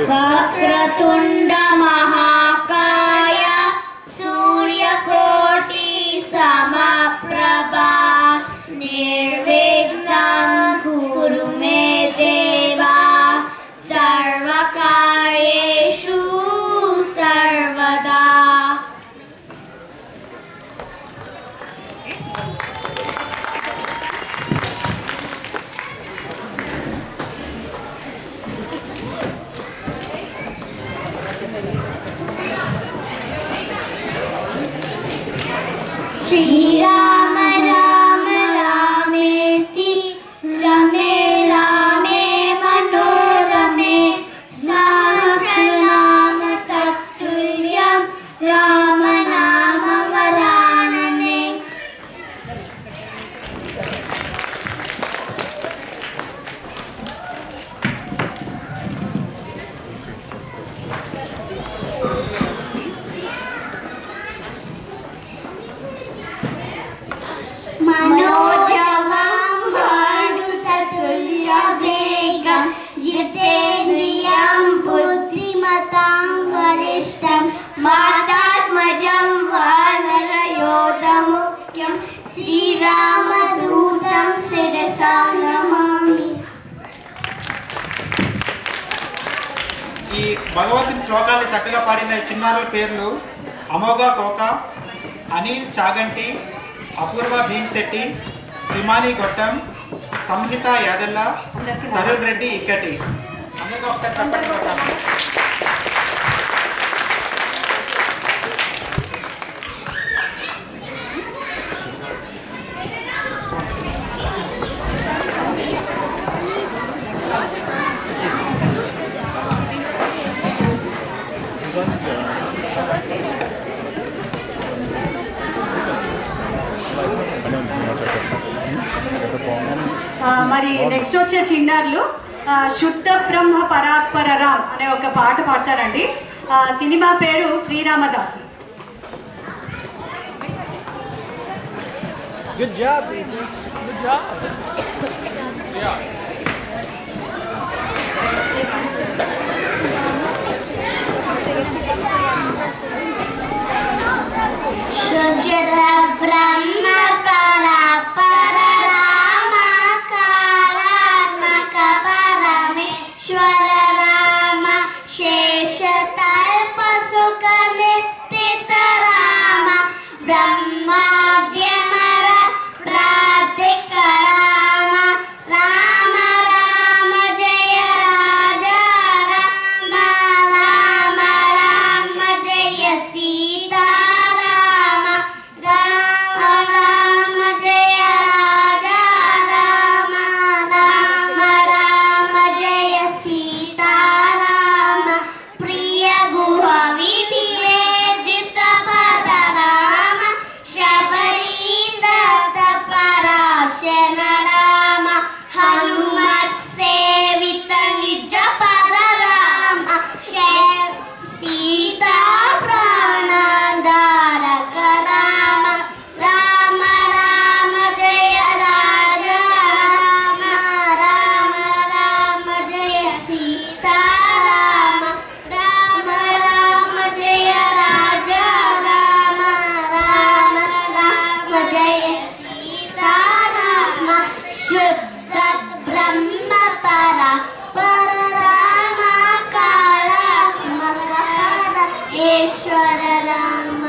వక్రతుండ మహాకాయ సూర్యకోటి సమప్రభా నిర్విఘ్నం కురు మే దేవా సర్వకార్యేషు సర్వదా. శ్రీరామ రామ రామేతి రమే రామే మనోరమే సహస్రనామ తత్తుల్యం రామ నామ వరాననే. మనోజవం భానుతతుల్య వేగం జితేంద్రియం బుద్ధిమతాం వరిష్టం మాతాత్మజం వానరయోధముఖ్యం శ్రీరామదూతం శిరసా నమామి. ఈ భగవద్గీత శ్లోకాన్ని చక్కగా పాడిన చిన్నారుల పేర్లు అమోఘ కోక, అనిల్ చాగంటి, అపూర్వ భీమ్శెట్టి, హిమాని గొట్టం, సంహిత యాదల్ల, తరుణ్ రెడ్డి ఇక్కటి. అందరికీ ఒకసారి చెప్పండి. మరి నెక్స్ట్ వచ్చే చిన్నారులు శుద్ధ బ్రహ్మ పరాత్పర రామ్ అనే ఒక పాట పాడతారండి. సినిమా పేరు Sri Ramadasu. Good job, Ethan. Good job. Yeah. శుద్ధ బ్రహ్మ పరాత్పర రామ కాలాత్మక పరమేశ్వర రామ శేషతల్ప సుఖ నిత్యత రామ బ్రహ్మాద్యమర ప్రాతిక రామ రామ రామ జయ రాజా రామ రామ రామ జయ సీతా రామ రామ రామ జయ రాజా రామ రామ రామ జయ సీతా రామ ప్రియ గుహ వివేదిత పద రామ శబరీంద్ర పరాశన రామ హనుమత్ సేవిత నిజ పర రామ సీతా ప్రాణాధారక రామ రామ రామ జయ రాజా రామ రామ రామ జయ సీతా రామ రామ రామ జయ రాజా రామ రామ రామ జయ సీతా రామ శుద్ధ బ్రహ్మ పర పర రామ కాళాత్మక పరమేశ్వర రామ.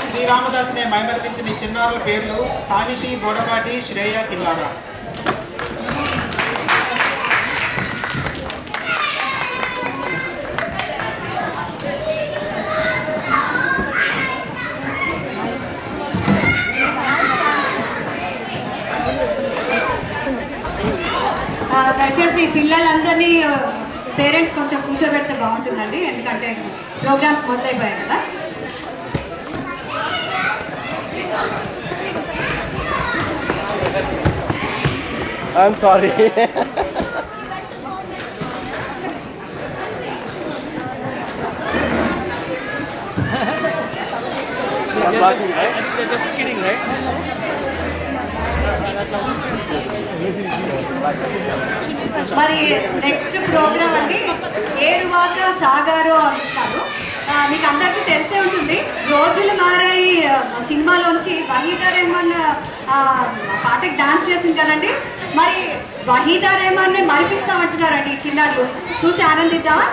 శ్రీరామదాస్ని మైమర్పించిన ఈ చిన్నారుల పేర్లు సాహితీ బోడపాటి, శ్రేయ కిల్లాడ. దయచేసి పిల్లలందరినీ పేరెంట్స్ కొంచెం కూర్చోబెడితే బాగుంటుందండి, ఎందుకంటే ప్రోగ్రామ్స్ మొదలైపోయాయి కదా. I'm sorry. I'm laughing, right? They're just kidding, right? మరి నెక్స్ట్ ప్రోగ్రామ్ అండి ఏరువాక సాగారో అంటున్నారు. మీకు అందరికీ తెలిసే ఉంటుంది, రోజులు మారాయి సినిమాలోంచి వహీదా రెహమాన్ పాటకి డాన్స్ చేసింది కదండి. మరి వహీదా రెహమాన్నే మరిపిస్తామంటున్నారండి ఈ చిన్నాళ్ళు. చూసి ఆనందిద్దామా?